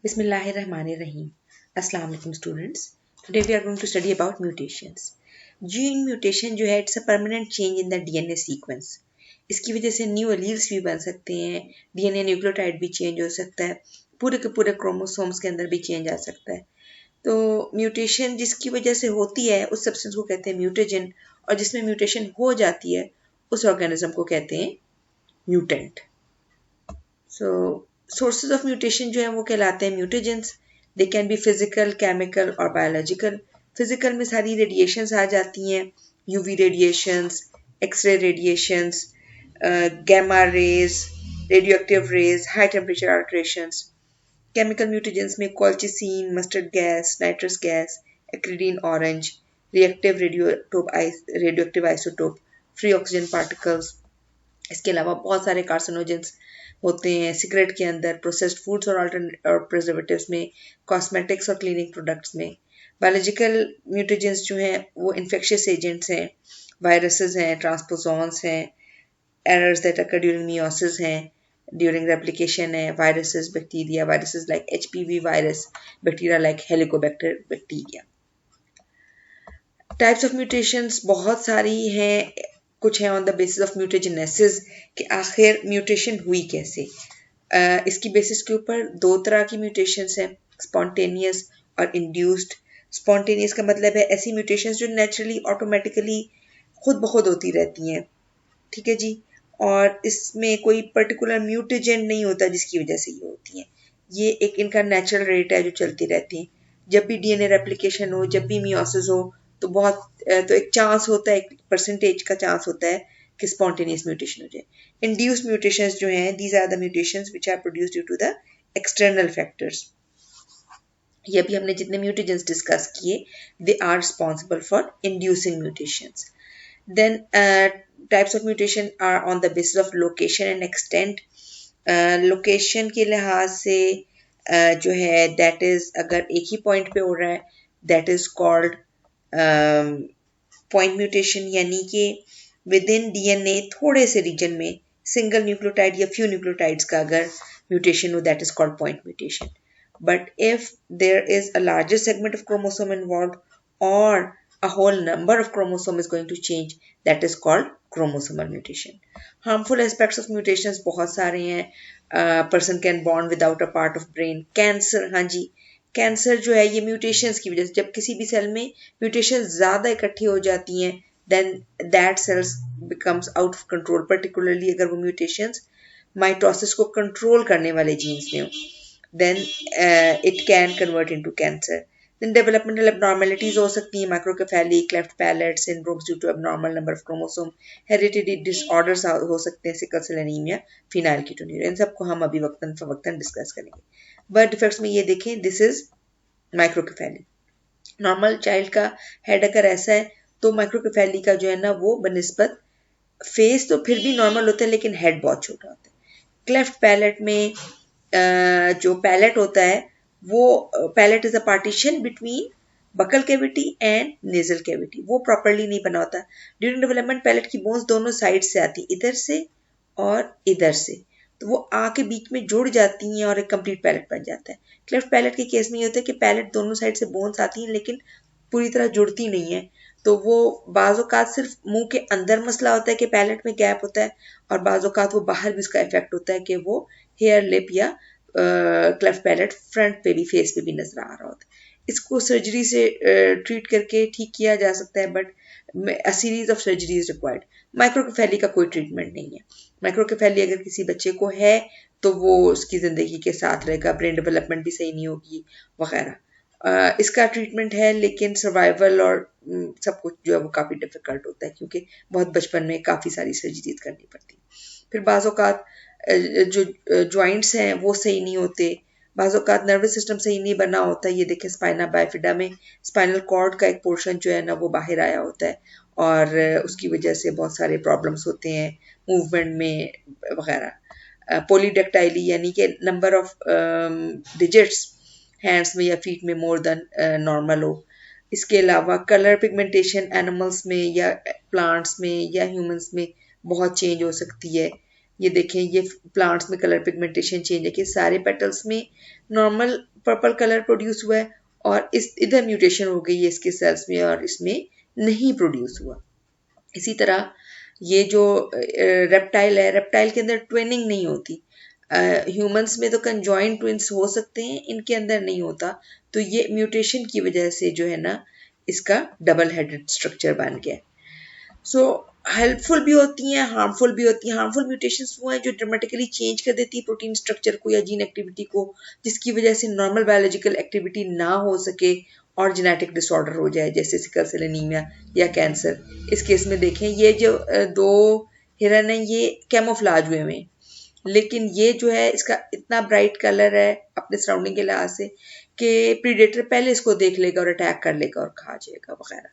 Bismillahirrahmanirrahim. Assalamu alaikum students. Today we are going to study about mutations. Gene mutation जो है it's a permanent change in the DNA sequence. इसकी वजह से new alleles भी बन सकते हैं, डीएनए न्यूक्लियोटाइड भी चेंज हो सकता है, पूरे के पूरे क्रोमोसोम्स के अंदर भी चेंज आ सकता है. तो म्यूटेशन जिसकी वजह से होती है उस सब्सटेंस को कहते हैं म्यूटेजन, और जिसमें म्यूटेशन हो जाती है उस ऑर्गेनिज्म को कहते हैं mutant. So sources of mutation जो है वो कहलाते हैं mutagens. They can be physical, chemical और बायोलॉजिकल. फिजिकल में सारी रेडिएशंस आ जाती हैं, UV radiations, X ray radiations, gamma rays, radioactive rays, high temperature alterations. Chemical mutagens में colchicine, mustard gas, nitrous gas, acridine orange, radioactive isotope, free oxygen particles. इसके अलावा बहुत सारे कार्सिनोजेंस होते हैं सिगरेट के अंदर, प्रोसेस्ड फूड्स और प्रिजर्वेटिव्स में, कॉस्मेटिक्स और क्लीनिंग प्रोडक्ट्स में. बायोलॉजिकल म्यूटेजेंस जो हैं वो इन्फेक्शियस एजेंट्स हैं, वायरसेस हैं, ट्रांसपोसॉन्स हैं, errors that occur during meiosis हैं, ड्यूरिंग रेप्लिकेशन है, viruses, bacteria, viruses like HPV virus, bacteria like Helicobacter bacteria. Types of mutations बहुत सारी हैं. कुछ है ऑन द बेसिस ऑफ म्यूटेजेनेसिस कि आखिर म्यूटेशन हुई कैसे. इसकी बेसिस के ऊपर दो तरह की म्यूटेशंस हैं, स्पॉन्टेनियस और इंड्यूस्ड. स्पॉन्टेनियस का मतलब है ऐसी म्यूटेशंस जो नेचुरली ऑटोमेटिकली खुद ब खुद होती रहती हैं, ठीक है जी, और इसमें कोई पर्टिकुलर म्यूटेजन नहीं होता जिसकी वजह से ये होती हैं. ये एक इनका नेचुरल रेट है जो चलती रहती हैं. जब भी डीएनए रेप्लिकेशन हो, जब भी मियोसिस हो, तो एक चांस होता है, एक परसेंटेज का चांस होता है कि स्पॉन्टेनियस म्यूटेशन हो जाए. इंड्यूस्ड म्यूटेशंस जो हैं, these are the mutations which are produced due to the external factors. ये भी हमने जितने म्यूटेजेंस डिस्कस किए, they are responsible for inducing mutations. Then types of mutation are on the basis of location and extent. Location के लिहाज से जो है दैट इज अगर एक ही पॉइंट पे हो रहा है that is called point mutation, यानी कि विद इन डीएनए थोड़े से रीजन में सिंगल न्यूक्लियोटाइड या फ्यू न्यूक्लियोटाइड्स का अगर म्यूटेशन हो that is called point mutation. But if there is a larger segment of chromosome involved और a whole number of chromosome is going to change, that is called chromosomal mutation. Harmful aspects of mutations बहुत सारे हैं. Person can born without a part of brain. Cancer, हाँ जी, cancer जो है ये mutations की वजह से, जब किसी भी सेल में म्यूटेशन ज़्यादा इकट्ठी हो जाती हैं then that cells becomes out of control, particularly अगर वो म्यूटेशंस माइटोसिस को कंट्रोल करने वाले जीन्स में हो, then it can convert into cancer. Then developmental abnormalities हो सकती हैं, microcephaly, cleft palate, syndromes due to abnormal number of chromosome, hereditary disorders हो सकते हैं, sickle cell anemia, phenylketonuria. इन सबको हम अभी वक्तन फवक्तन डिस्कस करेंगे. बर्थ डिफेक्ट्स में ये देखें, दिस इज माइक्रोकेफेली. नॉर्मल चाइल्ड का हेड अगर ऐसा है तो माइक्रोकेफेली का जो है ना वो बनिस्बत फेस तो फिर भी नॉर्मल होता है लेकिन हेड बहुत छोटा होता है. क्लेफ्ट पैलेट में जो पैलेट होता है वो palate is a partition between buccal cavity and nasal cavity, वो प्रॉपरली नहीं बना होता. ड्यूरिंग डेवलपमेंट पैलेट की बोन्स दोनों साइड से आती, इधर से और इधर से, तो वो आके बीच में जुड़ जाती हैं और एक कंप्लीट पैलेट बन जाता है. क्लेफ्ट पैलेट के केस में ये होता है कि पैलेट दोनों साइड से बोन्स आती हैं लेकिन पूरी तरह जुड़ती नहीं है, तो वो बाज़-औक़ात सिर्फ मुंह के अंदर मसला होता है कि पैलेट में गैप होता है, और बाज़-औक़ात वो बाहर भी उसका इफेक्ट होता है कि वो हेयर लिप या क्लेफ्ट पैलेट फ्रंट पे भी, फेस पे भी नजर आ रहा होता है. इसको सर्जरी से ट्रीट करके ठीक किया जा सकता है, but a series of surgery is required. Microcephaly का कोई ट्रीटमेंट नहीं है. माइक्रोकेफेली अगर किसी बच्चे को है तो वो उसकी ज़िंदगी के साथ रहेगा, ब्रेन डेवलपमेंट भी सही नहीं होगी वगैरह. इसका ट्रीटमेंट है लेकिन सर्वाइवल और सब कुछ जो है वो काफ़ी डिफ़िकल्ट होता है क्योंकि बहुत बचपन में काफ़ी सारी सर्जरीज करनी पड़ती. फिर बाज़ औक़ात जो जॉइंट्स हैं वो सही नहीं होते, बाज़ औक़ात नर्वस सिस्टम सही नहीं बना होता. ये देखें स्पाइना बाइफिडा में स्पाइनल कॉर्ड का एक पोर्शन जो है ना वो बाहर आया होता है और उसकी वजह से बहुत सारे प्रॉब्लम्स होते हैं मूवमेंट में वगैरह. पोलीडेक्टाइली यानी कि नंबर ऑफ डिजिट्स हैंड्स में या फीट में मोर देन नॉर्मल हो. इसके अलावा कलर पिगमेंटेशन एनिमल्स में या प्लांट्स में या ह्यूमंस में बहुत चेंज हो सकती है. ये देखें, ये प्लांट्स में कलर पिगमेंटेशन चेंज है कि सारे पेटल्स में नॉर्मल पर्पल कलर प्रोड्यूस हुआ है और इस इधर म्यूटेशन हो गई है इसके सेल्स में और इसमें नहीं प्रोड्यूस हुआ। इसी तरह ये जो रेप्टाइल है, रेप्टाइल के अंदर ट्विनिंग नहीं होती। ह्यूमंस में तो कंजॉइंट ट्विंस हो सकते हैं, इनके अंदर नहीं होता। तो ये म्यूटेशन की वजह से जो है ना इसका डबल हेडेड स्ट्रक्चर बन गया। सो हेल्पफुल भी होती हैं, हार्मफुल भी होती हैं। हार्मफुल म्यूटेशंस वो हैं जो ड्रामेटिकली चेंज कर देती है प्रोटीन स्ट्रक्चर को या जीन एक्टिविटी को, जिसकी वजह से नॉर्मल बायोलॉजिकल एक्टिविटी ना हो सके और जेनेटिक डिसऑर्डर हो जाए, जैसे सिकल सेल एनीमिया या कैंसर। इस केस में देखें ये जो दो हिरन है ये कैमोफ्लाज हुए हैं, लेकिन ये जो है इसका इतना ब्राइट कलर है अपने सराउंडिंग के लिहाज से कि प्रीडेटर पहले इसको देख लेगा और अटैक कर लेगा और खा जाएगा वगैरह।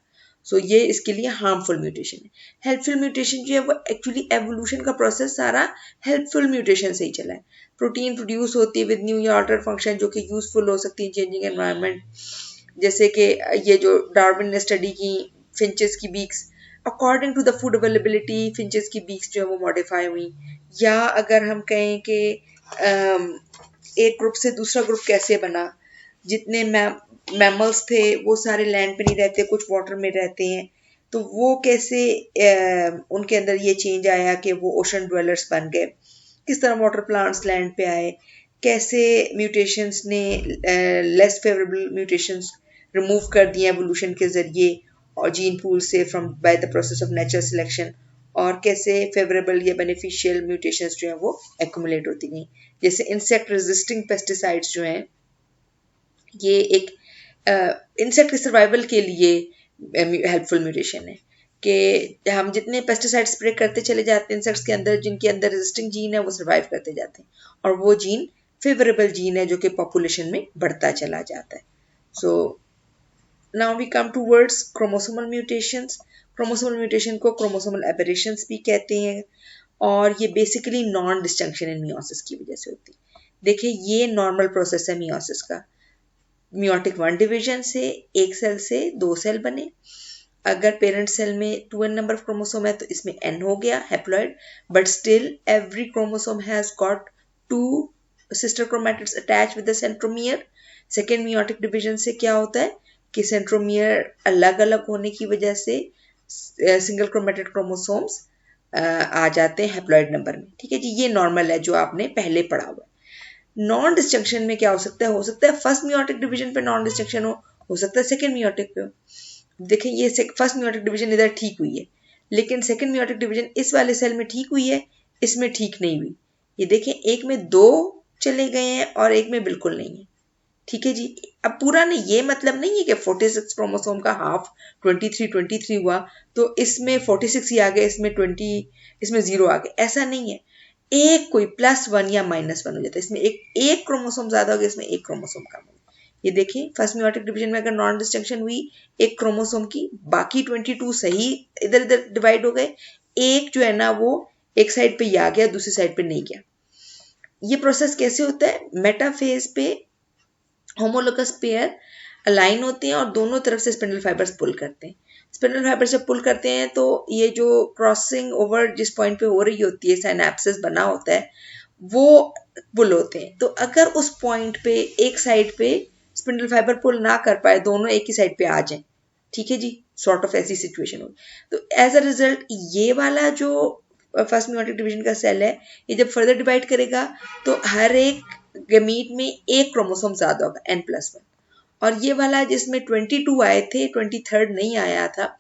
सो ये इसके लिए हार्मफुल म्यूटेशन है। हेल्पफुल म्यूटेशन जो है वो एक्चुअली एवोल्यूशन का प्रोसेस सारा हेल्पफुल म्यूटेशन से ही चला है। प्रोटीन प्रोड्यूस होती है विद न्यू या अल्टर फंक्शन जो कि यूजफुल हो सकती है चेंजिंग एनवायरनमेंट, जैसे कि ये जो डार्विन ने स्टडी की फिंचेस की beaks, according to the food availability finches की बीक्स जो है वो मॉडिफाई हुई। या अगर हम कहें कि एक ग्रुप से दूसरा ग्रुप कैसे बना, जितने मैमल्स थे वो सारे लैंड पे नहीं रहते, कुछ वाटर में रहते हैं, तो वो कैसे उनके अंदर ये चेंज आया कि वो ओशन ड्वेलर्स बन गए, किस तरह वाटर प्लांट्स लैंड पे आए, कैसे म्यूटेशंस ने लेस फेवरेबल म्यूटेशंस रिमूव कर दिए एवोल्यूशन के जरिए और जीन पूल से from by the process of natural selection, और कैसे फेवरेबल या बेनिफिशियल म्यूटेशंस जो हैं वो एक्यूमुलेट होती गई। जैसे इंसेक्ट रेजिस्टिंग पेस्टिसाइड्स जो हैं ये एक इंसेक्ट के सर्वाइवल के लिए हेल्पफुल म्यूटेशन है कि हम जितने पेस्टिसाइड स्प्रे करते चले जाते हैं इंसेक्ट्स के अंदर, जिनके अंदर रेजिस्टिंग जीन है वो सर्वाइव करते जाते हैं और वो जीन फेवरेबल जीन है जो कि पॉपुलेशन में बढ़ता चला जाता है। So now we come towards chromosomal mutations. Chromosomal mutation को क्रोमोसोमल एबरेशंस भी कहते हैं और ये basically non disjunction in meiosis की वजह से होती है। देखिए ये नॉर्मल प्रोसेस है मियोसिस का। मियोटिक 1 डिवीजन से एक सेल से 2 सेल बने। अगर पेरेंट सेल में 2n नंबर ऑफ क्रोमोसोम है तो इसमें n हो गया haploid, but still every chromosome has got 2 sister chromatids attach with the centromere. Second meiotic division से क्या होता है कि सेंट्रोमियर अलग अलग होने की वजह से सिंगल क्रोमैटिड क्रोमोसोम्स आ जाते हैं हैप्लॉइड नंबर में। ठीक है जी, ये नॉर्मल है जो आपने पहले पढ़ा हुआ है। नॉन डिस्जंक्शन में क्या हो सकता है? हो सकता है फर्स्ट मियोटिक डिवीजन पे नॉन डिस्जंक्शन हो सकता है सेकंड मियोटिक पे। देखें ये फर्स्ट मियोटिक डिवीजन इधर ठीक हुई है, लेकिन सेकंड मियोटिक डिवीजन इस वाले सेल में ठीक हुई है, इसमें ठीक नहीं हुई। ये देखें एक में 2 चले गए हैं और एक में बिल्कुल नहीं है। ठीक है जी, अब पूरा नहीं, ये मतलब नहीं है कि 46 क्रोमोसोम का हाफ 23 हुआ तो इसमें 46 ही आ गए, इसमें 20, इसमें 0 आ गए, ऐसा नहीं है। एक कोई +1 या -1 हो जाता है, इसमें एक क्रोमोसोम ज्यादा हो गया, इसमें एक क्रोमोसोम कम हो गया। ये देखिए फर्स्ट मियोटिक डिवीजन में अगर नॉन डिस्टिंक्शन हुई एक क्रोमोसोम की, बाकी 22 सही इधर इधर डिवाइड हो गए, एक जो है ना वो एक साइड पे ही आ गया, दूसरी साइड पे नहीं गया। ये प्रोसेस कैसे होता है? मेटाफेज पे होमोलोगस पेयर अलाइन होते हैं और दोनों तरफ से स्पिंडल फाइबर्स पुल करते हैं। स्पिंडल फाइबर से पुल करते हैं तो ये जो क्रॉसिंग ओवर जिस पॉइंट पे हो रही होती है, साइनेप्सिस बना होता है, वो पुल होते हैं। तो अगर उस पॉइंट पे एक साइड पे स्पिंडल फाइबर पुल ना कर पाए, दोनों एक ही साइड पे आ जाएं, ठीक है जी, सॉर्ट ऑफ ऐसी सिचुएशन हो, तो एज अ रिजल्ट ये वाला जो फर्स्ट मियोटिक डिवीजन का सेल है, ये जब फर्दर डिवाइड करेगा तो हर एक गमीट में एक क्रोमोसोम ज्यादा होगा, n+1। और ये वाला जिसमें 22 आए थे, 23rd नहीं आया था,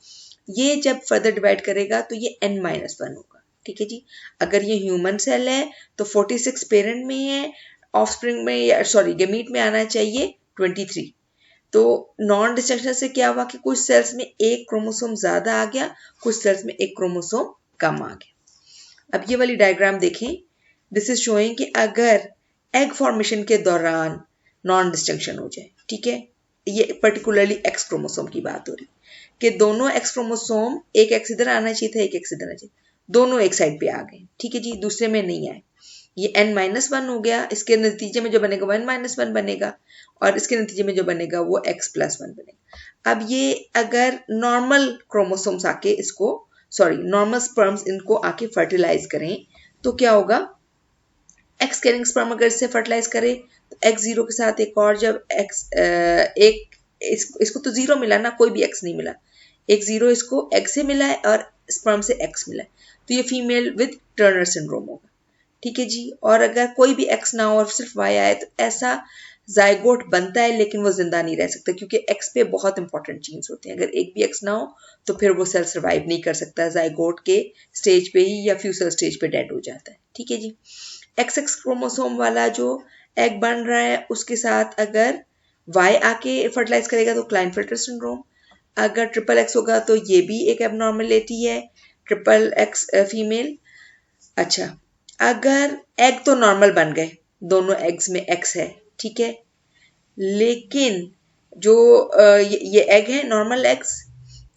ये जब फर्दर डिवाइड करेगा तो ये n-1 होगा। ठीक है जी, अगर ये ह्यूमन सेल है तो 46 पेरेंट में है, ऑफस्प्रिंग में या सॉरी गमीट में आना चाहिए 23। तो नॉन डिस्टिंक्शन से क्या हुआ कि कुछ सेल्स में एक क्रोमोसोम ज्यादा आ गया, कुछ सेल्स में एक क्रोमोसोम कम आ गया। अब ये वाली डायग्राम देखें, दिस इज शोइंग कि अगर एग फॉर्मेशन के दौरान नॉन डिस्टिंक्शन हो जाए, ठीक है, ये पर्टिकुलरली एक्स क्रोमोसोम की बात हो रही कि दोनों एक्स क्रोमोसोम, एक एक्स इधर आना चाहिए था, एक एक्स इधर आना चाहिए, दोनों एक साइड पे आ गए, ठीक है जी, दूसरे में नहीं आए, ये n-1 हो गया, इसके नतीजे में जो बनेगा वो n-1 बनेगा और इसके नतीजे में जो बनेगा वो x+1 बनेगा। अब ये अगर नॉर्मल क्रोमोसोम्स आके इसको नॉर्मल स्पर्म्स इनको आके फर्टिलाइज करें तो क्या होगा? एक्स कैरिंग स्पर्म अगर इससे फर्टिलाइज करे एक्स जीरो के साथ एक और जब एक्स एक इसको तो जीरो मिला ना, कोई भी एक्स नहीं मिला, एक जीरो इसको एक्स से मिला है और स्पर्म से एक्स मिला है, तो ये फीमेल विद टर्नर सिंड्रोम होगा। ठीक है जी। और अगर कोई भी एक्स ना हो और सिर्फ वाई आए तो ऐसा जाइगोट बनता है, लेकिन वो जिंदा नहीं रह सकता क्योंकि एक्स पे बहुत इंपॉर्टेंट जीन्स होते हैं। अगर एक भी एक्स ना हो तो फिर वो सेल सर्वाइव नहीं कर सकता, जाइगोट के स्टेज पे ही या फ्यूचर स्टेज पे डेड हो जाता है। ठीक है जी। एक्स एक्स क्रोमोसोम वाला जो एग बन रहा है उसके साथ अगर वाई आके फर्टिलाइज करेगा तो क्लाइनफिल्टर सिंड्रोम, अगर ट्रिपल एक्स होगा तो ये भी एक एबनॉर्मेलिटी है, ट्रिपल एक्स फीमेल। अच्छा, अगर एग तो नॉर्मल बन गए, दोनों एग्स में एक्स है, ठीक है, लेकिन जो ये एग है नॉर्मल एग्स,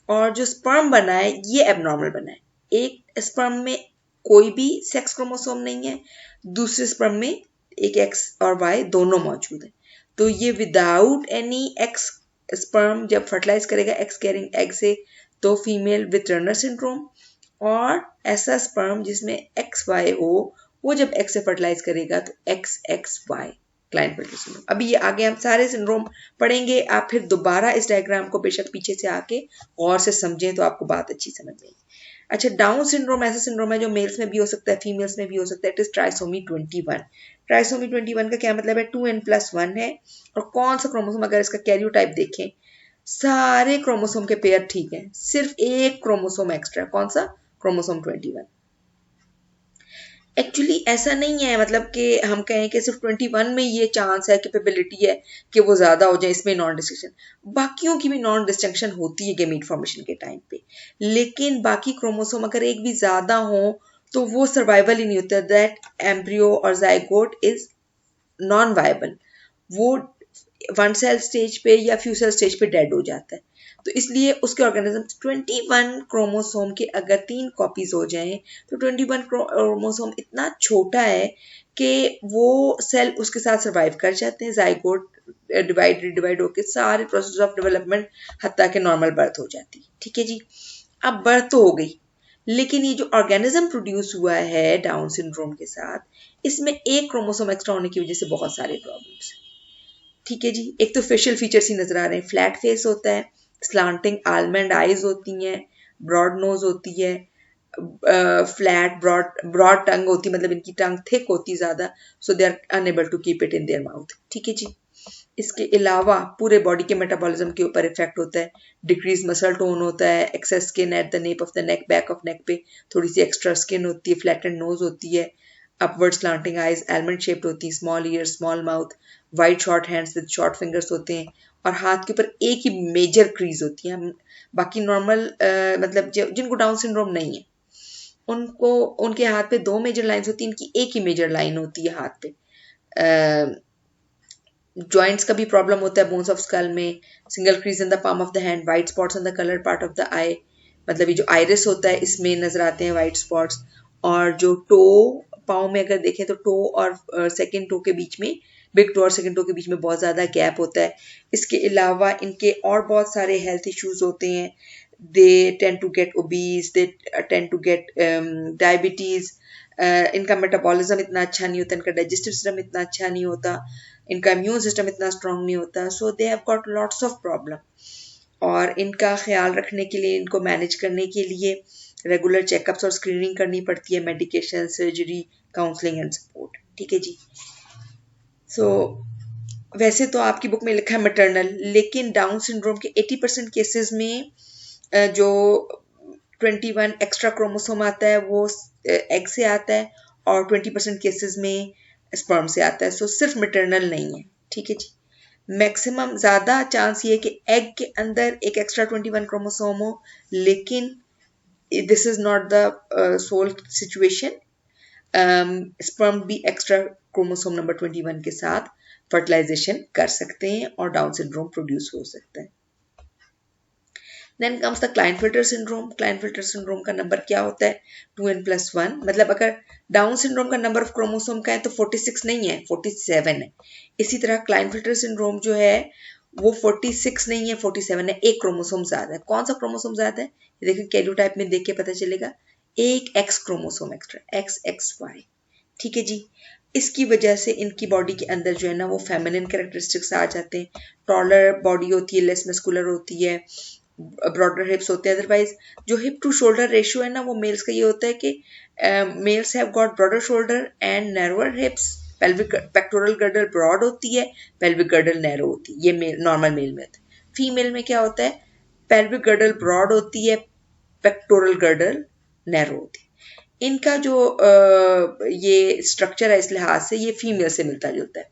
और जो स्पर्म बना है ये एबनॉर्मल बना है। एक स्पर्म में कोई भी सेक्स क्रोमोसोम नहीं है, दूसरे स्पर्म में एक एक्स और वाई दोनों मौजूद है। तो ये विदाउट एनी एक्स स्पर्म जब फर्टिलाइज करेगा एक्स कैरिंग एग से तो फीमेल विद टर्नर सिंड्रोम, और ऐसा स्पर्म जिसमें एक्स वाई हो वो जब एक्स से फर्टिलाइज करेगा तो एक्स एक्स वाई, क्लाइनफिल्टर सिंड्रोम। अभी ये आगे हम सारे सिंड्रोम पढ़ेंगे, आप फिर दोबारा इस डायग्राम को बेशक पीछे से आके और से समझें तो आपको बात अच्छी समझ में आएगी। अच्छा, डाउन सिंड्रोम ऐसा सिंड्रोम है जो मेल्स में भी हो सकता है, फीमेल्स में भी हो सकता है। It is trisomy 21। ट्राइसोमी 21 का क्या मतलब है? 2n+1 है, और कौन सा क्रोमोसोम, अगर इसका कैरियोटाइप देखें सारे क्रोमोसोम के पेयर ठीक है, सिर्फ एक क्रोमोसोम एक्स्ट्रा, कौन सा? क्रोमोसोम 21। एक्चुअली ऐसा नहीं है, मतलब कि हम कहें कि सिर्फ 21 में ये चांस है, कैपेबिलिटी है कि वो ज्यादा हो जाए, इसमें नॉन डिस्टिंक्शन। बाकियों की भी नॉन डिस्टिंक्शन होती है गेमीट फॉर्मेशन के टाइम पे, लेकिन बाकी क्रोमोसोम अगर एक भी ज्यादा हो तो वो सर्वाइवल ही नहीं होता, दैट एम्ब्रियो और जाइगोट इज नॉन वायबल, वो वन सेल स्टेज पे या फ्यू सेल स्टेज पे डेड हो जाता है। तो इसलिए उसके ऑर्गेनिज्म 21 क्रोमोसोम के अगर 3 कॉपीज हो जाएं तो 21 क्रोमोसोम इतना छोटा है कि वो सेल उसके साथ सर्वाइव कर जाते हैं, जाइगोट डिवाइड होकर सारे प्रोसेस ऑफ डेवलपमेंट हत्ता के नॉर्मल बर्थ हो जाती है। ठीक है जी। अब बर्थ तो हो गई, लेकिन ये जो ऑर्गेनिज्म प्रोड्यूस हुआ है डाउन सिंड्रोम के साथ, इसमें एक क्रोमोसोम एक्स्ट्रा होने की वजह से बहुत सारे प्रॉब्लम्स हैं। ठीक है जी। एक तो फेशियल फीचर्स ही नजर आ रहे हैं, फ्लैट फेस होता है, स्लांटिंग आलमंड आईज होती हैं, ब्रॉड नोज होती है, फ्लैट ब्रॉड टंग होती है, मतलब इनकी टंग थिक होती है ज्यादा, so they are unable to keep it in their mouth. ठीक है जी। इसके अलावा पूरे बॉडी के मेटाबॉलिज्म के ऊपर इफेक्ट होता है, डिक्रीज मसल टोन होता है, excess skin at the nape of the neck, back of neck पे थोड़ी सी एक्स्ट्रा स्किन होती है, फ्लैटेंड नोज होती है, upward slanting eyes, almond shaped होती है, small year, small mouth, wide short hands with short fingers होते हैं, और हाथ के ऊपर एक ही मेजर क्रीज होती है। बाकी नॉर्मल मतलब जिनको डाउन सिंड्रोम नहीं है उनको, उनके हाथ पे 2 मेजर लाइंस होती है, इनकी एक ही मेजर लाइन होती है हाथ पे। जॉइंट्स का भी प्रॉब्लम होता है बोन्स ऑफ स्कल में, single crease in the palm of the hand, white spots in the colour part of the eye, मतलब ये जो आइरिस होता है इसमें नजर आते हैं वाइट स्पॉट्स, और जो टो पाँव में अगर देखें तो टो और सेकंड टो के बीच में, बिग टो और सेकंड टो के बीच में बहुत ज्यादा गैप होता है। इसके अलावा इनके और बहुत सारे हेल्थ इश्यूज होते हैं, they tend to get obese, they tend to get diabetes, इनका मेटाबॉलिज्म इतना अच्छा नहीं होता, इनका डाइजेस्टिव सिस्टम इतना अच्छा नहीं होता, इनका इम्यून सिस्टम इतना स्ट्रांग नहीं होता, so they have got lots of problem. और इनका ख्याल रखने के लिए, इनको मैनेज करने के लिए रेगुलर चेकअप्स और स्क्रीनिंग करनी पड़ती है, medication, surgery, counselling and support. ठीक है जी। सो वैसे तो आपकी बुक में लिखा है मैटरनल, लेकिन डाउन सिंड्रोम के 80% केसेस में जो 21 एक्स्ट्रा क्रोमोसोम आता है वो एग से आता है, और 20% केसेस में स्पर्म से आता है, सो सिर्फ मैटरनल नहीं है। ठीक है जी। मैक्सिमम ज्यादा चांस ये कि एग के अंदर एक एक्स्ट्रा 21 क्रोमोसोम हो, लेकिन this is not the sole situation. Sperm भी एक्स्ट्रा क्रोमोसोम नंबर 21 के साथ फर्टिलाइजेशन कर सकते हैं और डाउन सिंड्रोम प्रोड्यूस हो सकता है। Then comes the Klinefelter syndrome. Klinefelter syndrome का नंबर क्या होता है? 2n+1, मतलब अगर डाउन सिंड्रोम का नंबर ऑफ क्रोमोसोम का है तो 46 नहीं है, 47 है। इसी तरह क्लाइनफिल्टर सिंड्रोम जो है वो 46 नहीं है, 47 है, एक क्रोमोसोम ज्यादा है। कौन सा क्रोमोसोम ज्यादा है? देखिए कैरियोटाइप में देख के पता चलेगा, एक X chromosome extra, X X Y. ठीक है जी। इसकी वजह से इनकी बॉडी के अंदर जो है ना वो फेमिनिन कैरेक्टरिस्टिक्स आ जाते हैं, टॉलर बॉडी होती है, लेस मस्कुलर होती है, ब्रॉडर हिप्स होते हैं। अदरवाइज जो हिप टू शोल्डर रेशियो है ना वो मेल्स का ये होता है कि males have got broader shoulder and narrower hips, pelvic pectoral girdle broad होती है, पेल्विक गर्डल नैरो होती है, ये नॉर्मल मेल में होता है। फीमेल में क्या होता है, पेल्विक गर्डल ब्रॉड होती है, पेक्टोरल गर्डल नैरो होती है। इनका जो ये स्ट्रक्चर है इस लिहाज से ये फीमेल से मिलता जुलता है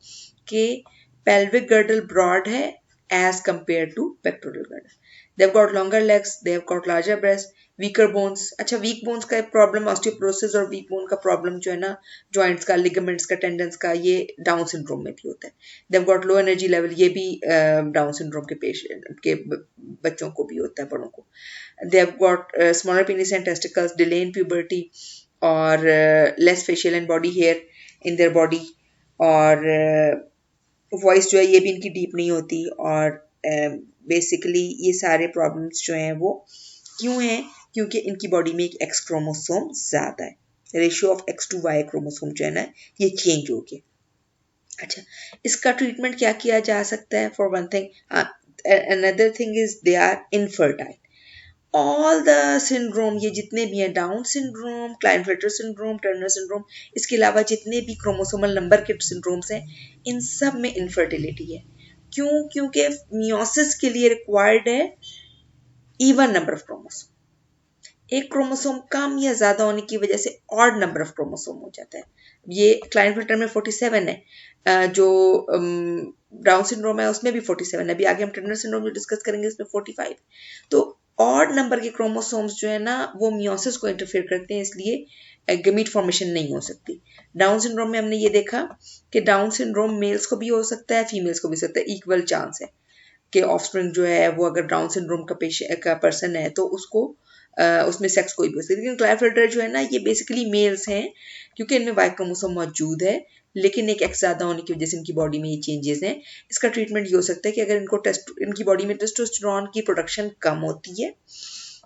कि पेल्विक गर्डल ब्रॉड है as compare to pectoral girdle. They have got longer legs, they have got larger breast, weaker bones. अच्छा, वीक बोन्स का प्रॉब्लम, ऑस्टियोपोरोसिस और वीक बोन का प्रॉब्लम जो है ना जॉइंट्स का, लिगामेंट्स का, टेंडन्स का, ये डाउन सिंड्रोम में भी होता है। दे have got low energy level, ये भी डाउन सिंड्रोम के पेशेंट के बच्चों को भी होता है, बड़ों को। They have got smaller penis and testicles, delay in puberty और less facial and body hair in their body, और वॉइस जो है ये भी इनकी डीप नहीं होती। और बेसिकली ये सारे प्रॉब्लम्स जो हैं वो क्यों हैं, क्योंकि इनकी बॉडी में एक एक्स क्रोमोसोम ज्यादा है, ratio of X to Y chromosome जो है ना ये चेंज हो गया। अच्छा, इसका ट्रीटमेंट क्या किया जा सकता है? For one thing, another thing is they are infertile. All the syndrome, ये जितने भी हैं, Down syndrome, Klinefelter syndrome, Turner syndrome, इसके अलावा जितने भी क्रोमोसोमल नंबर के सिंड्रोम्स हैं, इन सब में इनफर्टिलिटी है। क्यों? क्योंकि मियोसिस के लिए रिक्वायर्ड है इवन नंबर ऑफ क्रोमोसोम। एक क्रोमोसोम कम या ज्यादा होने की वजह से ऑड नंबर ऑफ क्रोमोसोम हो जाता है। ये क्लाइनफेल्टर में 47 है, जो डाउन सिंड्रोम है उसमें भी 47 है, अभी आगे हम टर्नर सिंड्रोम जो डिस्कस करेंगे इसमें 45। तो ऑड नंबर के क्रोमोसोम्स जो है ना वो मियोसिस को इंटरफेयर करते हैं, इसलिए गमीट फॉर्मेशन नहीं हो सकती। डाउन सिंड्रोम में हमने ये देखा कि डाउन सिंड्रोम मेल्स को भी हो सकता है, फीमेल्स को भी हो सकता है, इक्वल चांस है कि ऑफस्प्रिंग जो है वो अगर डाउन सिंड्रोम का पर्सन है तो उसको उसमें सेक्स कोई भी हो सकती है। लेकिन क्लाइनफेल्टर जो है ना ये बेसिकली मेल्स हैं, क्योंकि इनमें वाई क्रोमोसोम मौजूद है, लेकिन एक एक्स ज्यादा होने की वजह से इनकी बॉडी में ये चेंजेस हैं। इसका ट्रीटमेंट ये हो सकता है कि अगर इनकी बॉडी में टेस्टोस्टेरोन की प्रोडक्शन कम होती है,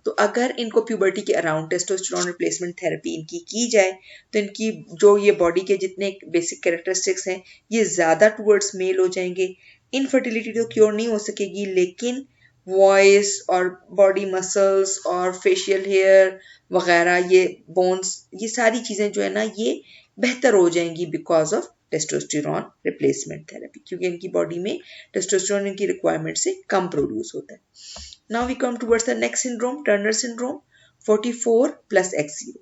तो अगर इनको प्यूबर्टी के अराउंड टेस्टोस्टेरोन रिप्लेसमेंट थेरेपी इनकी की जाए तो इनकी जो ये बॉडी के जितने बेसिक कैरेक्टरिस्टिक्स हैं ये ज्यादा टुवर्ड्स मेल हो जाएंगे। इनफर्टिलिटी तो क्योर नहीं हो सकेगी, लेकिन वॉइस और बॉडी मसल्स और फेशियल हेयर वगैरह, ये बोन्स, ये सारी चीजें जो है ना ये बेहतर हो जाएंगी because of testosterone replacement therapy, क्योंकि इनकी बॉडी में टेस्टोस्टेरोन इनकी रिक्वायरमेंट से कम प्रोड्यूस होता है। Now we come towards the next syndrome, Turner syndrome, 44 plus X0,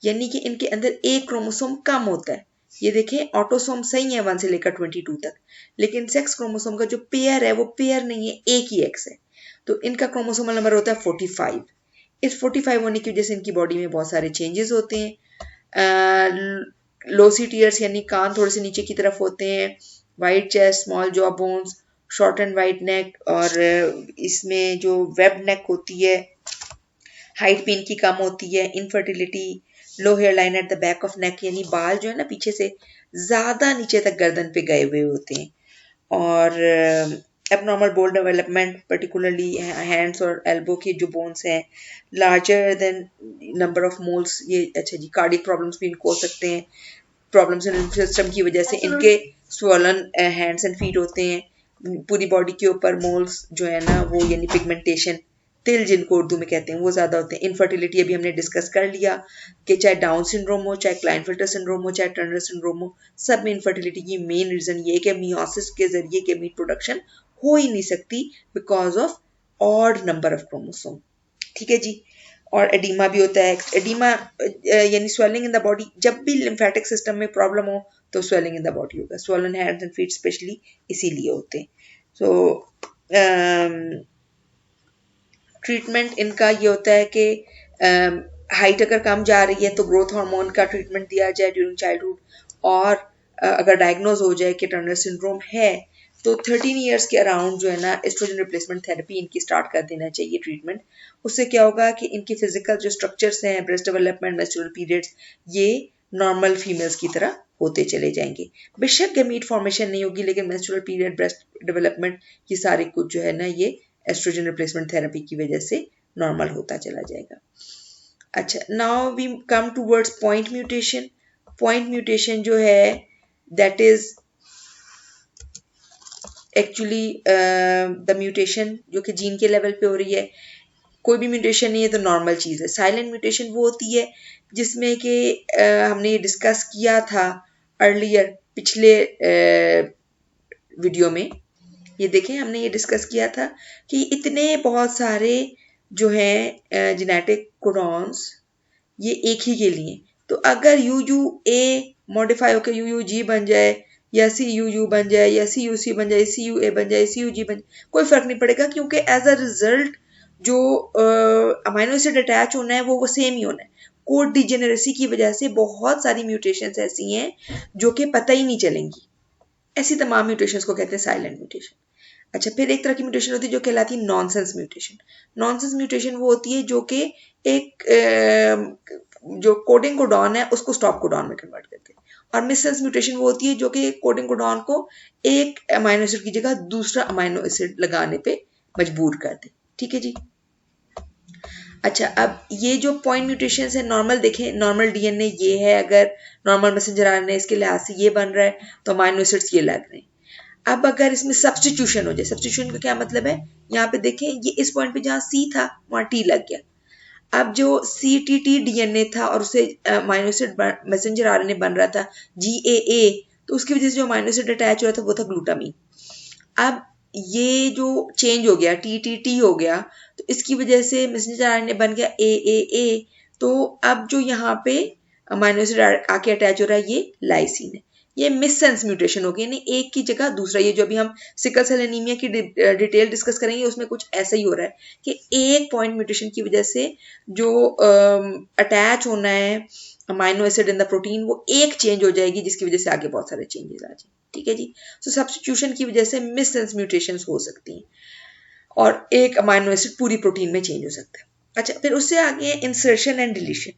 यानी कि इनके अंदर एक क्रोमोसोम कम होता है। ये देखें, ऑटोसोम सही है 1 से लेकर 22 तक, लेकिन सेक्स क्रोमोसोम का जो पेयर है वो पेयर नहीं है, एक ही एक्स है। तो इनका क्रोमोसोमल नंबर होता है 45। इस 45 होने की वजह से इनकी बॉडी में बहुत सारे चेंजेस होते हैं। लोसीटियर्स यानी कान थोड़े से नीचे की तरफ होते हैं, white chest, small jaw bones, short and white neck, और इसमें जो वेब नेक होती है, हाइट भी इनकी कम होती है। Infertility, low hair line at the back of neck, यानी बाल जो है ना पीछे से ज्यादा नीचे तक गर्दन पे गए हुए होते हैं। और abnormal bone development, particularly hands और एल्बो की जो बोन्स हैं, larger than number of moles. ये अच्छा जी, कार्डियक प्रॉब्लम्स भी इनको हो सकते हैं, प्रॉब्लम्स इन सिस्टम की वजह से इनके स्वॉलन हैंड्स एंड फीट होते हैं। पूरी बॉडी के ऊपर मोल्स जो है ना वो यानी पिगमेंटेशन, तिल जिनको उर्दू में कहते हैं, वो ज्यादा होते हैं। इनफर्टिलिटी अभी हमने डिस्कस कर लिया कि चाहे डाउन सिंड्रोम हो, चाहे क्लाइनफिल्टर सिंड्रोम हो, चाहे टर्नर सिंड्रोम हो, सब में इनफर्टिलिटी की मेन रीजन ये है कि मियोसिस के जरिए के मीट प्रोडक्शन हो ही नहीं सकती because of odd number of chromosome. ठीक है जी। और एडिमा भी होता है। एडिमा यानी स्वेलिंग इन द बॉडी, जब भी लिम्फेटिक सिस्टम में प्रॉब्लम हो तो स्वेलिंग इन द बॉडी होगा। Swollen hands and feet specially इसीलिए होते हैं। सो ट्रीटमेंट इनका ये होता है कि हाइट अगर कम जा रही है तो ग्रोथ हार्मोन का ट्रीटमेंट दिया जाए ड्यूरिंग चाइल्डहुड, और अगर डायग्नोज हो जाए कि टर्नर सिंड्रोम है तो 13 इयर्स के अराउंड जो है ना एस्ट्रोजन रिप्लेसमेंट थेरेपी इनकी स्टार्ट कर देना चाहिए ट्रीटमेंट। उससे क्या होगा कि इनकी फिजिकल जो स्ट्रक्चर्स हैं, ब्रेस्ट डेवलपमेंट, मेंस्ट्रुअल पीरियड्स, ये नॉर्मल फीमेल्स की तरह होते चले जाएंगे। बेशक गमीट फॉर्मेशन नहीं होगी, लेकिन मेंस्ट्रुअल पीरियड, ब्रेस्ट डेवलपमेंट, ये सारे कुछ जो है ना ये एस्ट्रोजन रिप्लेसमेंट थेरेपी की वजह से नॉर्मल होता चला जाएगा। अच्छा, now we come towards point mutation. Point mutation जो है that is actually the mutation जो कि जीन के लेवल पे हो रही है। कोई भी म्यूटेशन नहीं है तो नॉर्मल चीज़ है। साइलेंट म्यूटेशन वो होती है जिसमें कि हमने ये डिस्कस किया था अर्लियर पिछले वीडियो में। ये देखें, हमने ये डिस्कस किया था कि इतने बहुत सारे जो हैं जेनेटिक कोडॉन्स ये एक ही के लिए, तो अगर यू यू ए मॉडिफाई होकर यू यू जी बन जाए या सी यू यू बन जाए या सी यू सी बन जाए, सी यू ए बन जाए, सी यू जी बन जाए, कोई फर्क नहीं पड़ेगा, क्योंकि एज अ रिजल्ट जो अमाइनो एसिड अटैच होना है वो सेम ही होना है। कोड डिजेनरेसी की वजह से बहुत सारी म्यूटेशंस ऐसी हैं जो कि पता ही नहीं चलेंगी। ऐसी तमाम म्यूटेशंस को कहते हैं साइलेंट म्यूटेशन। अच्छा, फिर एक तरह की म्यूटेशन होती है जो कहलाती है नॉनसेंस म्यूटेशन। नॉनसेंस म्यूटेशन वो होती है जो कि एक जो कोडिंग कोडॉन है उसको स्टॉप कोडॉन में कन्वर्ट करते हैं। और मिससेंस म्यूटेशन वो होती है जो कि कोडिंग कोडॉन को एक अमाइनो एसिड की जगह दूसरा अमाइनो एसिड लगाने पे मजबूर कर दे। ठीक है जी। अच्छा, अब ये जो पॉइंट म्यूटेशंस है, नॉर्मल देखें, नॉर्मल डीएनए ये है, अगर नॉर्मल मैसेंजर आरएनए इसके लिहाज से ये बन रहा है तो अमाइनो एसिड्स ये लग रहे हैं। अब अगर इसमें सब्स्टिट्यूशन हो जाए, सब्स्टिट्यूशन का क्या मतलब है, यहाँ पे देखें ये इस पॉइंट पे जहाँ सी था वहाँ टी लग गया। अब जो सी टी टी डीएनए था और उसे अमाइनो एसिड मैसेंजर आरएनए बन रहा था जीएए, तो उसकी वजह से जो अमाइनो एसिड अटैच हो रहा था वो था ग्लूटामीन। अब ये जो चेंज हो गया, टी टी टी हो गया, तो इसकी वजह से मैसेंजर आरएनए बन गया ए ए ए। तो अब जो यहाँ पे अमाइनो एसिड आके अटैच हो रहा है ये लाइसिन है। ये मिससेंस म्यूटेशन हो गई, यानी एक की जगह दूसरा। ये जो अभी हम सिकल सेल एनीमिया की डिटेल डिस्कस करेंगे उसमें कुछ ऐसा ही हो रहा है कि एक पॉइंट म्यूटेशन की वजह से जो अटैच होना है amino acid in the protein वो एक चेंज हो जाएगी, जिसकी वजह से आगे बहुत सारे चेंजेस आ जाए। ठीक है जी। सो सब्स्टिट्यूशन की वजह से मिससेंस म्यूटेशंस हो सकती हैं और एक अमाइनो एसिड पूरी प्रोटीन में चेंज हो सकता है। अच्छा, फिर उससे आगे इंसर्शन एंड डिलीशन।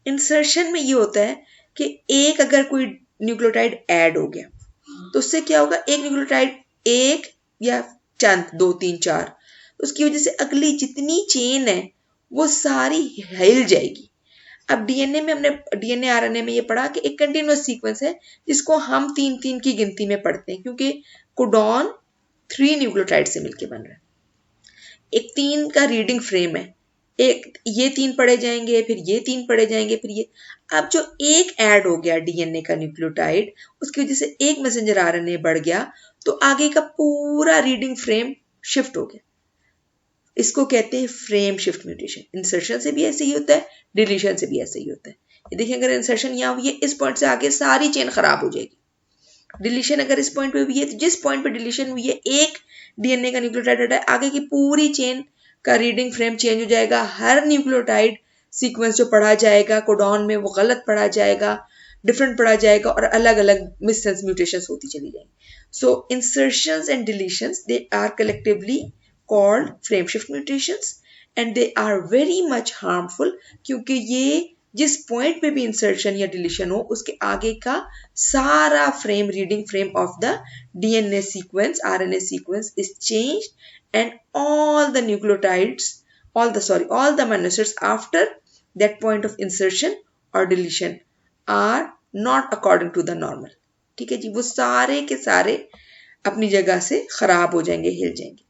इंसर्शन में ये होता है कि एक अगर कोई न्यूक्लियोटाइड ऐड हो गया तो उससे क्या होगा, एक न्यूक्लियोटाइड एक या चंद दो तीन चार, उसकी वजह से अगली जितनी चेन है वो सारी हिल जाएगी। अब डीएनए में हमने डीएनए आरएनए में ये पढ़ा कि एक कंटिन्यूअस सीक्वेंस है जिसको हम तीन तीन की गिनती में पढ़ते हैं, क्योंकि कोडॉन 3 न्यूक्लियोटाइड से मिलकर बन रहा है। एक 3 का रीडिंग फ्रेम है, एक ये 3 पढ़े जाएंगे, फिर ये 3 पढ़े जाएंगे, फिर ये। अब जो एक ऐड हो गया डीएनए का न्यूक्लियोटाइड, उसकी वजह से एक मैसेंजर आरएनए बढ़ गया, तो आगे का पूरा रीडिंग फ्रेम शिफ्ट हो गया। इसको कहते हैं फ्रेम शिफ्ट म्यूटेशन। इंसर्शन से भी ऐसे ही होता है, डिलीशन से भी ऐसे ही होता है। ये देखिए, अगर इंसर्शन यहाँ हुई है इस पॉइंट से आगे सारी चेन खराब हो जाएगी। डिलीशन अगर इस पॉइंट पे हुई है तो जिस पॉइंट पे डिलीशन हुई है एक डीएनए का न्यूक्लियोटाइड हटा है, आगे की पूरी चेन का रीडिंग फ्रेम चेंज हो जाएगा। हर न्यूक्लियोटाइड सीक्वेंस जो पढ़ा जाएगा कोडॉन में वो गलत पढ़ा जाएगा, डिफरेंट पढ़ा जाएगा और अलग अलग मिससेंस म्यूटेशंस होती चली जाएंगी। So insertions and deletions they are collectively called frame shift mutations and they are very much harmful, क्योंकि ये जिस पॉइंट पे भी इंसर्शन या डिलीशन हो उसके आगे का सारा frame reading frame of the DNA sequence RNA sequence is changed and all the nucleotides all the amino acids after that point of insertion or deletion are not according to the normal। ठीक है जी, वो सारे के सारे अपनी जगह से खराब हो जाएंगे, हिल जाएंगे।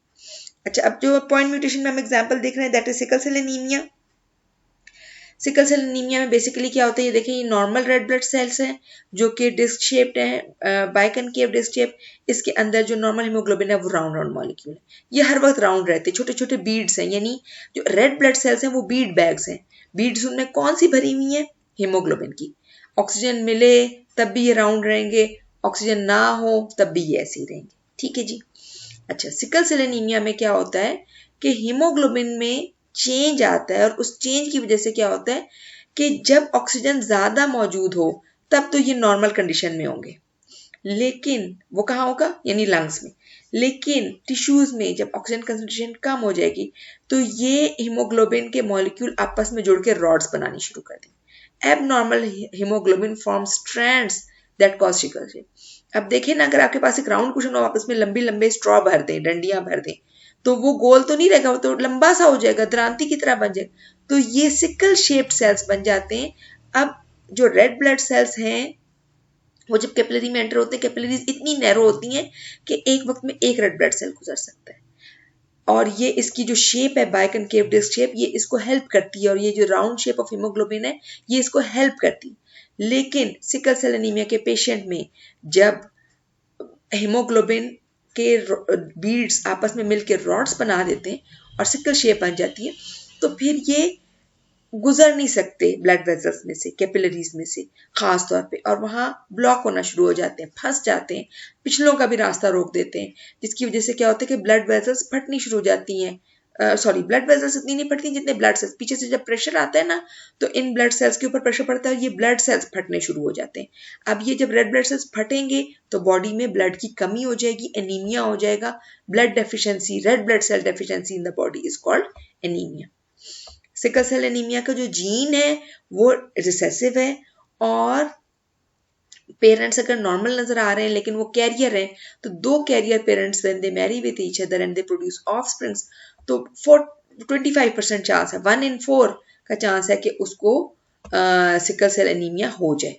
अच्छा, अब जो पॉइंट म्यूटेशन में हम एग्जांपल देख रहे हैं that is sickle cell anaemia. Sickle cell anaemia में बेसिकली क्या होता है, ये देखिए, ये नॉर्मल रेड ब्लड सेल्स हैं जो कि डिस्क शेप्ड हैं, बाइकनकेव डिस्क शेप। इसके अंदर जो नॉर्मल हीमोग्लोबिन है वो राउंड राउंड मॉलिक्यूल है, ये हर वक्त राउंड रहते हैं, छोटे छोटे बीड्स हैं, यानी जो रेड ब्लड सेल्स हैं वो बीड बैग्स हैं। बीड्स उनमें कौन सी भरी हुई है, हीमोग्लोबिन की। ऑक्सीजन मिले तब भी ये राउंड रहेंगे, ऑक्सीजन ना हो तब भी ये ऐसे ही रहेंगे। ठीक है जी। अच्छा, सिकल सेल एनीमिया में क्या होता है कि हीमोग्लोबिन में चेंज आता है और उस चेंज की वजह से क्या होता है कि जब ऑक्सीजन ज्यादा मौजूद हो तब तो ये नॉर्मल कंडीशन में होंगे, लेकिन वो कहाँ होगा, यानी लंग्स में। लेकिन टिश्यूज में जब ऑक्सीजन कंसंट्रेशन कम हो जाएगी तो ये हीमोग्लोबिन के मॉलिक्यूल आपस में जुड़ के रॉड्स बनानी शुरू कर देंगे। Abnormal haemoglobin form strands that cause sickle cell. अब देखिए ना, अगर आपके पास एक राउंड कुशन हो, आपस में लंबी लंबे स्ट्रॉ भर दें, डंडियां भर दें, तो वो गोल तो नहीं रहेगा, वो तो लंबा सा हो जाएगा, द्रांति की तरह बन जाएगा। तो ये सिकल शेप्ड सेल्स बन जाते हैं। अब जो रेड ब्लड सेल्स हैं वो जब कैपिलरी में एंटर होते हैं, कैपिलरीज इतनी नैरो होती हैं कि एक वक्त में एक रेड ब्लड सेल गुजर सकता है, और ये इसकी जो शेप है बाइकनकेव डिस्क शेप, ये इसको हेल्प करती है, और ये जो राउंड शेप ऑफ हीमोग्लोबिन है ये इसको हेल्प करती है। लेकिन सिकल सेल एनीमिया के पेशेंट में जब हीमोग्लोबिन के बीड्स आपस में मिलकर रॉड्स बना देते हैं और सिकल शेप बन जाती है, तो फिर ये गुजर नहीं सकते ब्लड वेसल्स में से, कैपिलरीज में से खास तौर पे, और वहां ब्लॉक होना शुरू हो जाते हैं, फंस जाते हैं, पिछलों का भी रास्ता रोक देते हैं, जिसकी वजह से क्या होता है कि ब्लड वेसल्स फटनी शुरू हो जाती हैं। सॉरी, ब्लड वेसल्स इतनी नहीं फटती जितने ब्लड सेल्स, पीछे से जब प्रेशर आता है ना, तो इन ब्लड सेल्स के ऊपर प्रेशर पड़ता है, ये ब्लड सेल्स फटने शुरू हो जाते हैं। अब ये जब रेड ब्लड सेल्स फटेंगे तो बॉडी में ब्लड की कमी हो जाएगी, एनीमिया हो जाएगा, blood deficiency, red blood cell deficiency in the body is called anaemia. Sickle cell anaemia का जो जीन है वो रिसेसिव है, और पेरेंट्स अगर नॉर्मल नजर आ रहे हैं लेकिन वो कैरियर हैं, तो 2 carrier parents when they marry with each other and they produce offsprings, तो 25% चांस है, 1 in 4 का चांस है कि उसको सिकल सेल एनीमिया हो जाए,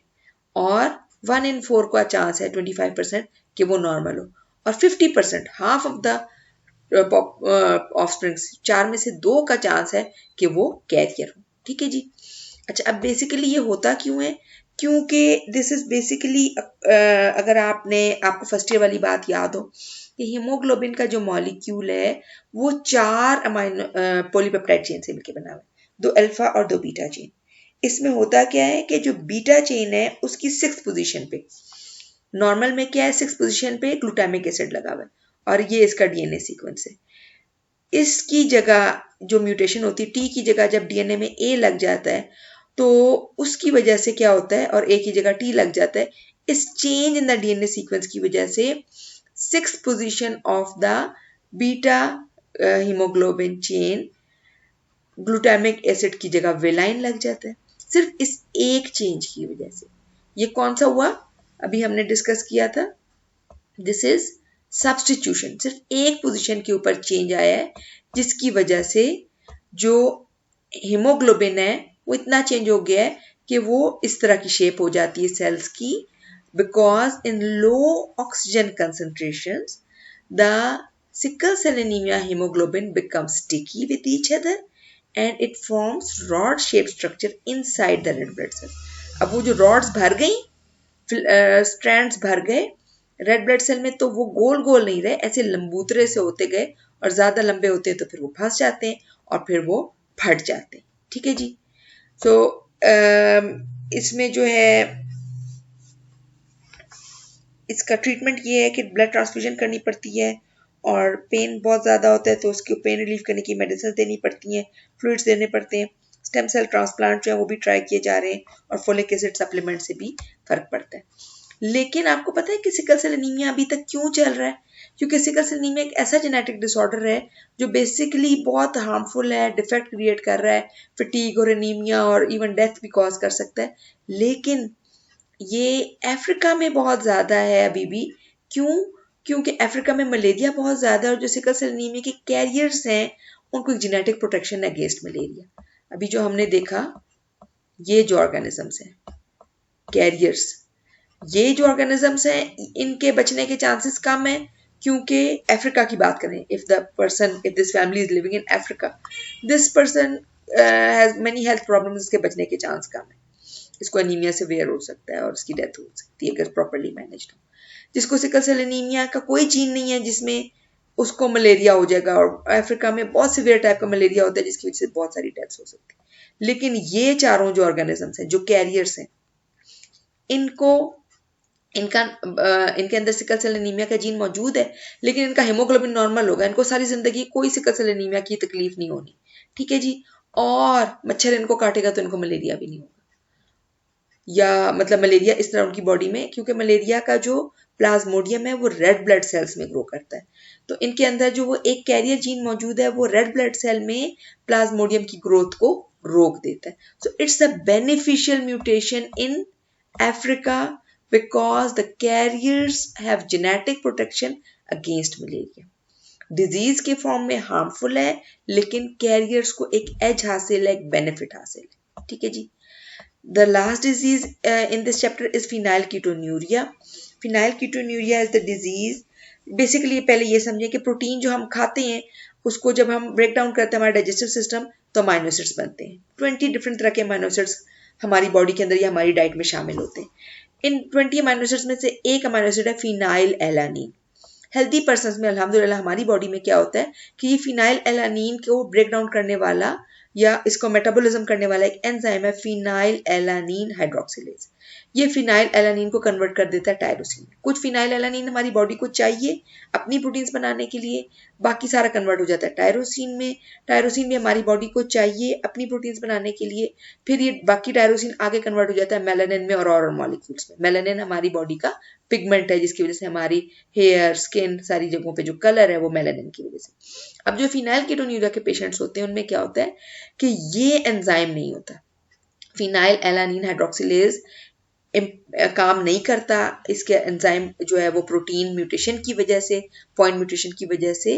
और 1 in 4 का चांस है 25% कि वो नॉर्मल हो, और 50% हाफ ऑफ द ऑफस्प्रिंग्स, 4 में से 2 का चांस है कि वो कैरियर हो। ठीक है जी। अच्छा, अब बेसिकली ये होता क्यों है? क्योंकि दिस इज बेसिकली, अगर आपको फर्स्ट ईयर वाली बात याद हो कि हीमोग्लोबिन का जो मॉलिक्यूल है वो 4 अमाइनो पॉलीपेप्टाइड चेन से मिलकर बना हुआ है, 2 अल्फा और 2 बीटा चेन। इसमें होता क्या है कि जो बीटा चेन है उसकी 6th पोजीशन पे, नॉर्मल में क्या है 6th पोजीशन पे ग्लूटामिक एसिड लगा हुआ है, और ये इसका डीएनए सीक्वेंस है। इसकी जगह जो म्यूटेशन होती है, टी की जगह जब डीएनए में ए लग जाता है, तो उसकी वजह से क्या होता है, और ए की जगह टी लग जाता है, इस change in the DNA sequence की वजह से 6th position of the beta haemoglobin chain glutamic acid की जगह वेलाइन लग जाता है, सिर्फ इस एक चेंज की वजह से। ये कौन सा हुआ? अभी हमने डिस्कस किया था, दिस इज सब्सटीट्यूशन। सिर्फ एक पोजीशन के ऊपर चेंज आया है, जिसकी वजह से जो हीमोग्लोबिन है वो इतना चेंज हो गया है कि वो इस तरह की शेप हो जाती है सेल्स की, because in low oxygen concentrations the sickle cell anemia hemoglobin becomes sticky with each other and it forms rod shaped structure inside the red blood cell. अब वो जो rods भर गई, स्ट्रैंड्स भर गए रेड ब्लड सेल में, तो वो गोल गोल नहीं रहे, ऐसे लंबूतरे से होते गए, और ज्यादा लंबे होते हैं तो फिर वो फंस जाते हैं और फिर वो फट जाते हैं। ठीक है जी। तो इसमें जो है इसका ट्रीटमेंट ये है कि ब्लड ट्रांसफ्यूजन करनी पड़ती है, और पेन बहुत ज़्यादा होता है तो उसकी पेन रिलीफ करने की मेडिसिन देनी पड़ती हैं, फ्लूइड्स देने पड़ते हैं, स्टेम सेल ट्रांसप्लांट जो है वो भी ट्राई किए जा रहे हैं, और फोलिक एसिड सप्लीमेंट से भी फर्क पड़ता है। लेकिन आपको पता है कि सिकल सेल एनीमिया अभी तक क्यों चल रहा है? क्योंकि सिकल सेल एनीमिया एक ऐसा जेनेटिक डिसऑर्डर है जो बेसिकली बहुत हार्मफुल है, डिफेक्ट क्रिएट कर रहा है, फटीग और एनीमिया और इवन डेथ भी कॉज कर सकता है, लेकिन ये अफ्रीका में बहुत ज़्यादा है अभी भी। क्यों? क्योंकि अफ्रीका में मलेरिया बहुत ज़्यादा है, और जो सिकल सेल एनीमिया के कैरियर्स हैं उनको एक जेनेटिक प्रोटेक्शन है अगेंस्ट मलेरिया। अभी जो हमने देखा, ये जो ऑर्गेनिजम्स हैं कैरियर्स, ये जो ऑर्गेनिजम्स हैं इनके बचने के चांसेस कम है, क्योंकि अफ्रीका की बात करें, if this family is living in Africa, this person has many health problems, इसके बचने के चांस कम है, इसको एनीमिया से वेयर हो सकता है और इसकी डेथ हो सकती है अगर प्रॉपर्ली मैनेज्ड हो। जिसको सिकल सेल एनीमिया का कोई जीन नहीं है जिसमें उसको मलेरिया हो जाएगा, और अफ्रीका में बहुत सीवियर टाइप का मलेरिया होता है जिसकी वजह से बहुत सारी डेथ्स हो सकती है। लेकिन ये चारों जो ऑर्गेनिजम्स हैं जो कैरियर्स हैं, इनको इनके अंदर सिकल सेल एनीमिया का जीन मौजूद है, लेकिन इनका हीमोग्लोबिन नॉर्मल होगा, इनको सारी जिंदगी कोई सिकल सेल एनीमिया की तकलीफ नहीं होनी। ठीक है जी। और मच्छर इनको काटेगा तो इनको मलेरिया भी नहीं होगा, या मतलब मलेरिया इस तरह उनकी बॉडी में, क्योंकि मलेरिया का जो प्लाज्मोडियम है वो रेड ब्लड सेल्स में ग्रो करता है, तो इनके अंदर जो वो एक कैरियर जीन मौजूद है वो रेड ब्लड सेल में प्लाज्मोडियम की ग्रोथ को रोक देता है। So it's a beneficial mutation in Africa because the carriers have genetic protection against malaria. Disease के फॉर्म में हार्मफुल है, लेकिन कैरियर्स को एक एज हासिल है, एक बेनिफिट हासिल है। ठीक है जी। The last disease in this chapter is phenylketonuria. Phenylketonuria is the disease. Basically पहले ये समझें कि प्रोटीन जो हम खाते हैं उसको जब हम ब्रेक डाउन करते हैं हमारा डाइजेस्टिव सिस्टम तो अमाइनो एसिड्स बनते हैं 20 डिफरेंट तरह के अमाइनो एसिड्स हमारी बॉडी के अंदर या हमारी डाइट में शामिल होते हैं इन 20 अमाइनो एसिड्स में से एक अमाइनो एसिड है फिनाइल एलानीन हेल्दी पर्सन में अल्हम्दुलिल्लाह हमारी बॉडी में क्या होता है कि ये फिनाइल एलानीन को ब्रेक डाउन करने वाला या इसको मेटाबॉलिज्म करने वाला एक एंजाइम है फिनाइल एलानीन हाइड्रोक्सिलेज ये फिनाइल एलानीन को कन्वर्ट कर देता है टायरोसिन में कुछ फिनाइल एलानीन हमारी बॉडी को चाहिए अपनी प्रोटीन्स बनाने के लिए बाकी सारा कन्वर्ट हो जाता है टायरोसिन भी हमारी बॉडी को चाहिए अपनी प्रोटीन्स बनाने के लिए फिर ये बाकी टायरोसिन आगे कन्वर्ट हो जाता है मेलानिन में और मॉलिक्यूल्स में मेलानिन हमारी बॉडी का पिगमेंट है जिसकी वजह से हमारी हेयर स्किन सारी जगहों पे जो कलर है वो मेलानिन की वजह से अब जो फिनाइल कीटोन्यूरिया के पेशेंट्स होते हैं उनमें क्या होता है कि ये एंजाइम नहीं होता फिनाइल एलानीन हाइड्रोक्सिलेज काम नहीं करता इसके एंजाइम जो है वो प्रोटीन म्यूटेशन की वजह से पॉइंट म्यूटेशन की वजह से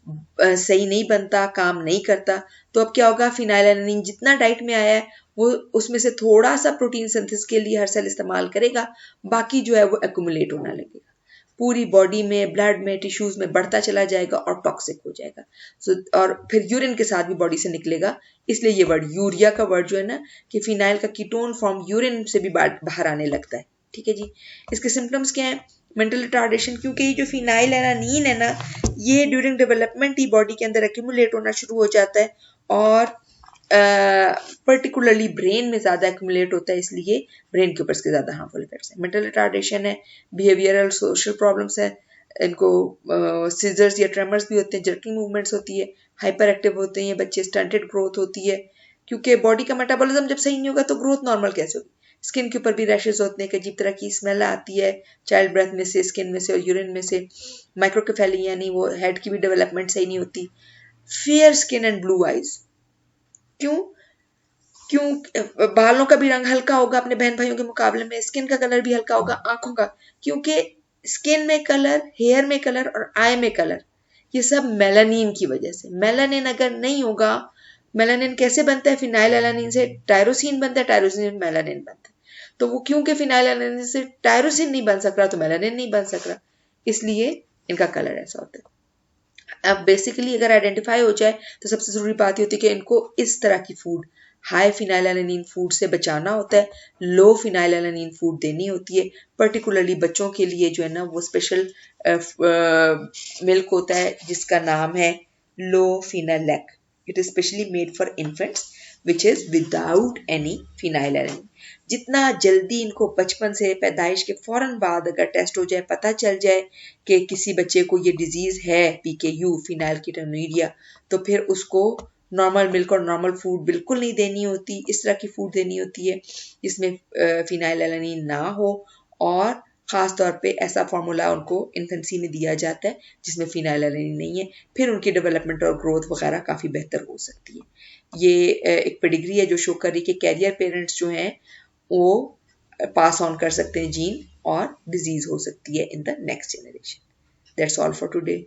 सही नहीं बनता काम नहीं करता तो अब क्या होगा फिनाइल एलानीन जितना डाइट में आया है वो उसमें से थोड़ा सा प्रोटीन सिंथेसिस के लिए हर सेल इस्तेमाल करेगा बाकी जो है वो एक्यूमुलेट होना लगेगा पूरी बॉडी में ब्लड में टिश्यूज में बढ़ता चला जाएगा और टॉक्सिक हो जाएगा और फिर यूरिन के साथ भी बॉडी से निकलेगा इसलिए ये वर्ड यूरिया का वर्ड जो है ना कि फिनाइल का कीटोन फॉर्म यूरिन से भी बाहर आने लगता है ठीक है जी इसके सिम्टम्स क्या है मेंटल रिटार्डेशन क्योंकि ये जो फिनाइल एलानीन है ना ये ड्यूरिंग डेवलपमेंट ही बॉडी के अंदर एक्यूमुलेट होना शुरू हो जाता है और पर्टिकुलरली ब्रेन में ज़्यादा एक्यूमुलेट होता है इसलिए ब्रेन के ऊपर इसके ज़्यादा हार्मफुल इफेक्ट्स हैं मेंटल रिटार्डेशन है बिहेवियरल सोशल प्रॉब्लम्स है इनको सीजर्स या ट्रेमर्स भी होते हैं जर्किंग मूवमेंट्स होती है हाइपर एक्टिव होते हैं ये बच्चे स्टंटेड ग्रोथ होती है क्योंकि बॉडी का मेटाबॉलिज्म जब सही नहीं होगा तो ग्रोथ नॉर्मल कैसे होगी स्किन के ऊपर भी रैशेज होते हैं अजीब तरह की स्मेल आती है चाइल्ड ब्रेथ में से स्किन में से और यूरिन में से माइक्रोकेफेली यानी वो हेड की भी डेवलपमेंट सही नहीं होती fair skin and blue eyes क्यों क्यों बालों का भी रंग हल्का होगा अपने बहन भाइयों के मुकाबले में स्किन का कलर भी हल्का होगा आंखों का क्योंकि स्किन में कलर हेयर में कलर और आई में कलर ये सब मेलानिन की वजह से मेलानिन अगर नहीं होगा मेलानिन कैसे बनता है फिनाइल एलानिन से टायरोसिन बनता है टायरोसिन से मेलानिन बनता है तो वो क्योंकि फिनाइल एलानिन से टायरोसिन नहीं बन सक रहा तो मेलानिन नहीं बन सक रहा इसलिए इनका कलर ऐसा होता है अब बेसिकली अगर आइडेंटिफाई हो जाए तो सबसे जरूरी बात ये होती है कि इनको इस तरह की फूड हाई फिनाइलएलानिन फूड से बचाना होता है लो फिनाइलएलानिन फूड देनी होती है पर्टिकुलरली बच्चों के लिए जो है ना वो स्पेशल मिल्क होता है जिसका नाम है Lofenalac it is specially made for infants which is without any phenylalanine जितना जल्दी इनको बचपन से पैदाइश के फौरन बाद अगर टेस्ट हो जाए पता चल जाए कि किसी बच्चे को ये डिजीज है पीकेयू फिनाइलकीटोनुरिया तो फिर उसको नॉर्मल मिल्क और नॉर्मल फूड बिल्कुल नहीं देनी होती इस तरह की फूड देनी होती है जिसमें फिनाइलएलानिन ना हो और ख़ास तौर पे ऐसा फार्मूला उनको इन्फेंसी में दिया जाता है जिसमें फिनाइलएलानिन नहीं है फिर उनकी डेवलपमेंट और ग्रोथ वगैरह काफ़ी बेहतर हो सकती है ये एक पेडिग्री है जो शो कर रही है कि कैरियर पेरेंट्स जो हैं वो पास ऑन कर सकते हैं जीन और डिजीज हो सकती है in the next generation that's all for today